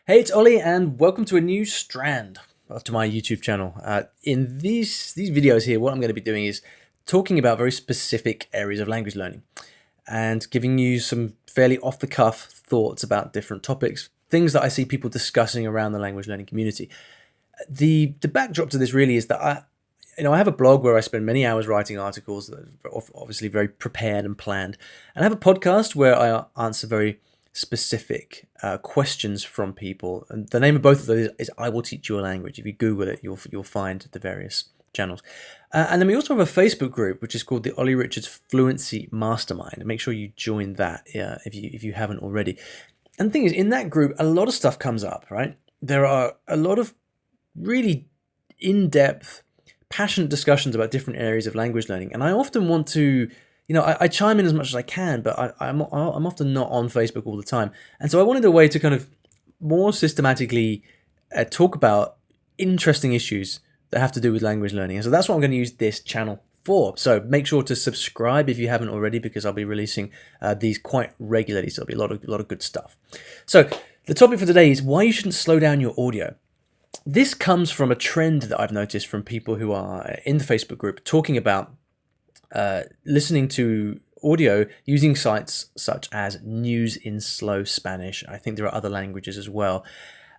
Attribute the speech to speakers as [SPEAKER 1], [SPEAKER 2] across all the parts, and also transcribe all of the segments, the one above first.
[SPEAKER 1] Hey, it's Ollie, and welcome to a new strand to my YouTube channel. In these videos here, what I'm going to be doing is talking about very specific areas of language learning and giving you some fairly off-the-cuff thoughts about different topics, things that I see people discussing around the language learning community. The backdrop to this really is that I have a blog where I spend many hours writing articles that are obviously very prepared and planned, and I have a podcast where I answer very specific questions from people, and the name of both of those is I Will Teach You a Language. If you Google it, you'll find the various channels. And then we also have a Facebook group which is called the Ollie Richards Fluency Mastermind. Make sure you join that if you haven't already. And the thing is, in that group, a lot of stuff comes up, right? There are a lot of really in-depth, passionate discussions about different areas of language learning, and I often want to I chime in as much as I can, but I'm often not on Facebook all the time. And so I wanted a way to kind of more systematically talk about interesting issues that have to do with language learning. And so that's what I'm going to use this channel for. So make sure to subscribe if you haven't already, because I'll be releasing these quite regularly. So there'll be a lot of good stuff. So the topic for today is why you shouldn't slow down your audio. This comes from a trend that I've noticed from people who are in the Facebook group talking about listening to audio using sites such as News in Slow Spanish. I think there are other languages as well,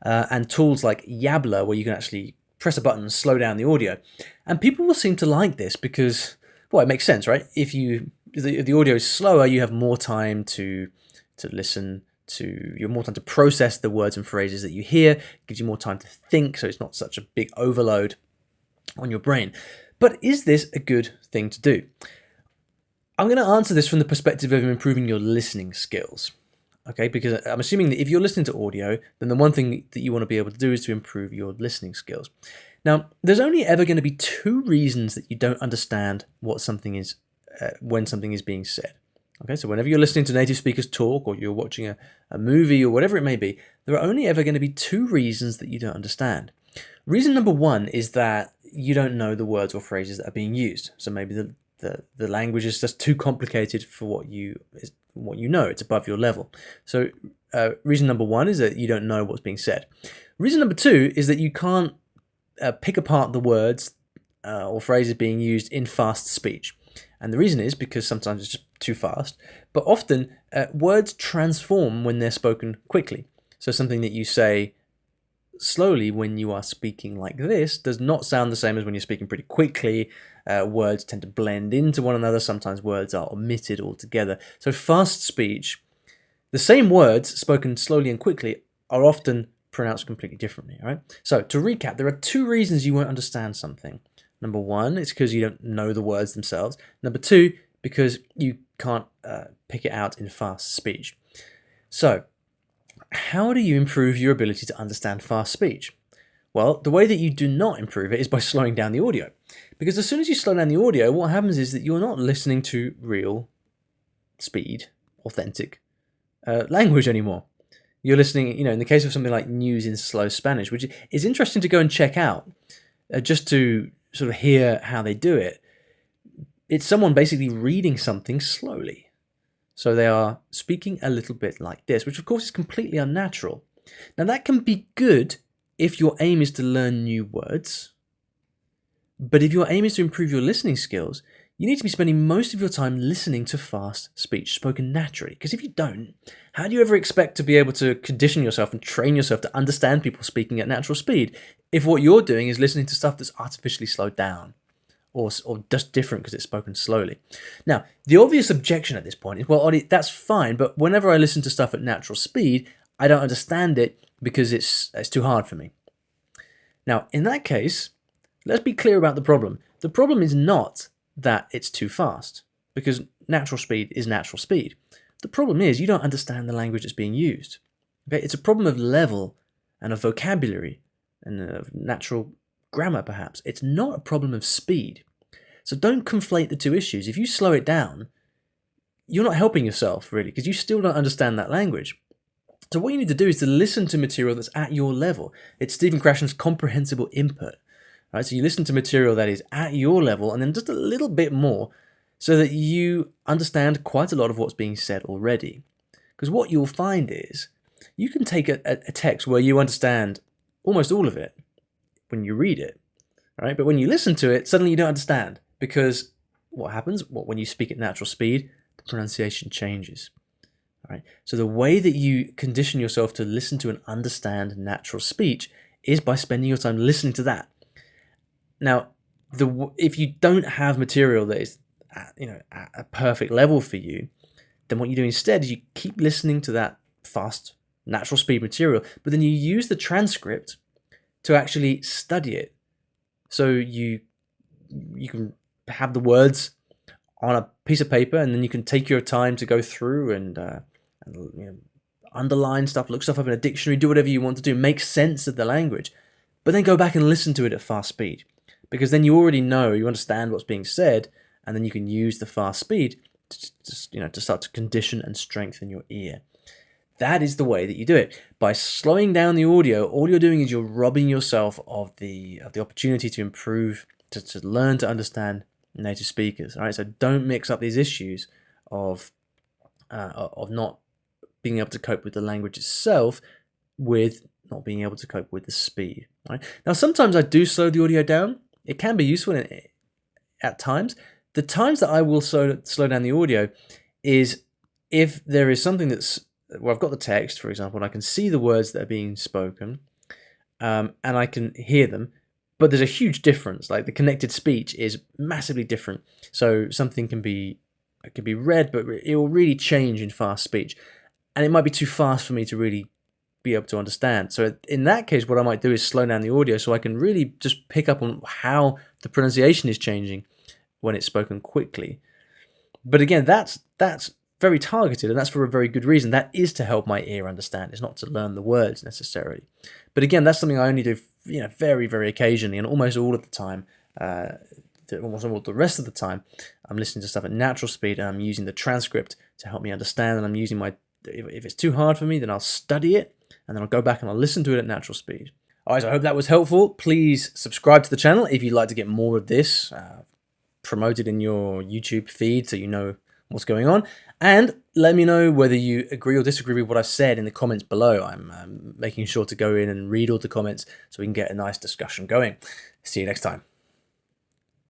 [SPEAKER 1] and tools like Yabla, where you can actually press a button and slow down the audio. And people will seem to like this because, well, it makes sense, right? If the audio is slower, you have more time to listen to, you have more time to process the words and phrases that you hear. It gives you more time to think, so it's not such a big overload on your brain. But is this a good thing to do? I'm going to answer this from the perspective of improving your listening skills. Okay, because I'm assuming that if you're listening to audio, then the one thing that you want to be able to do is to improve your listening skills. Now, there's only ever going to be two reasons that you don't understand what something is when something is being said. Okay, so whenever you're listening to native speakers talk, or you're watching a movie or whatever it may be, there are only ever going to be two reasons that you don't understand. Reason number one is that you don't know the words or phrases that are being used. So maybe the language is just too complicated for what you know. It's above your level. So reason number one is that you don't know what's being said. Reason number two is that you can't pick apart the words or phrases being used in fast speech. And the reason is because sometimes it's just too fast, but often words transform when they're spoken quickly. So something that you say slowly when you are speaking like this does not sound the same as when you're speaking pretty quickly. Words tend to blend into one another. Sometimes words are omitted altogether. So fast speech, the same words spoken slowly and quickly are often pronounced completely differently, right? So to recap, there are two reasons you won't understand something. Number one, it's because you don't know the words themselves. Number two, because you can't pick it out in fast speech. So how do you improve your ability to understand fast speech? Well, the way that you do not improve it is by slowing down the audio. Because as soon as you slow down the audio, what happens is that you're not listening to real speed, authentic language anymore. You're listening, in the case of something like News in Slow Spanish, which is interesting to go and check out, just to sort of hear how they do it. It's someone basically reading something slowly. So they are speaking a little bit like this, which of course is completely unnatural. Now that can be good if your aim is to learn new words, but if your aim is to improve your listening skills, you need to be spending most of your time listening to fast speech spoken naturally. Because if you don't, how do you ever expect to be able to condition yourself and train yourself to understand people speaking at natural speed if what you're doing is listening to stuff that's artificially slowed down? Or just different because it's spoken slowly. Now, the obvious objection at this point is, well, Ollie, that's fine, but whenever I listen to stuff at natural speed, I don't understand it because it's too hard for me. Now, in that case, let's be clear about the problem. The problem is not that it's too fast, because natural speed is natural speed. The problem is you don't understand the language that's being used. Okay? It's a problem of level and of vocabulary and of natural grammar, perhaps. It's not a problem of speed. So don't conflate the two issues. If you slow it down, you're not helping yourself, really, because you still don't understand that language. So what you need to do is to listen to material that's at your level. It's Stephen Krashen's comprehensible input. Right? So you listen to material that is at your level and then just a little bit more so that you understand quite a lot of what's being said already. Because what you'll find is You can take a text where you understand almost all of it when you read it, right? But when you listen to it, suddenly you don't understand, because what happens? Well, when you speak at natural speed, the pronunciation changes. Right? So the way that you condition yourself to listen to and understand natural speech is by spending your time listening to that. Now, if you don't have material that is at a perfect level for you, then what you do instead is you keep listening to that fast natural speed material, but then you use the transcript to actually study it. So you can have the words on a piece of paper, and then you can take your time to go through and underline stuff, look stuff up in a dictionary, do whatever you want to do, make sense of the language, but then go back and listen to it at fast speed, because then you already know, you understand what's being said, and then you can use the fast speed to start to condition and strengthen your ear. That is the way that you do it. By slowing down the audio, all you're doing is you're robbing yourself of the opportunity to improve, to learn to understand native speakers. All right, so don't mix up these issues of not being able to cope with the language itself with not being able to cope with the speed. Right? Now, sometimes I do slow the audio down. It can be useful at times. The times that I will slow down the audio is if there is something that's where I've got the text, for example, and I can see the words that are being spoken, and I can hear them, but there's a huge difference. Like the connected speech is massively different. So something can be read, but it will really change in fast speech, and it might be too fast for me to really be able to understand. So in that case, what I might do is slow down the audio so I can really just pick up on how the pronunciation is changing when it's spoken quickly. But again, that's very targeted, and that's for a very good reason. That is to help my ear understand. It's not to learn the words necessarily. But again, that's something I only do, very, very occasionally, and almost all of the time. Almost all the rest of the time, I'm listening to stuff at natural speed, and I'm using the transcript to help me understand. And I'm using if it's too hard for me, then I'll study it, and then I'll go back and I'll listen to it at natural speed. All right, so I hope that was helpful. Please subscribe to the channel if you'd like to get more of this promoted in your YouTube feed so you know what's going on. And let me know whether you agree or disagree with what I've said in the comments below. I'm making sure to go in and read all the comments so we can get a nice discussion going. See you next time.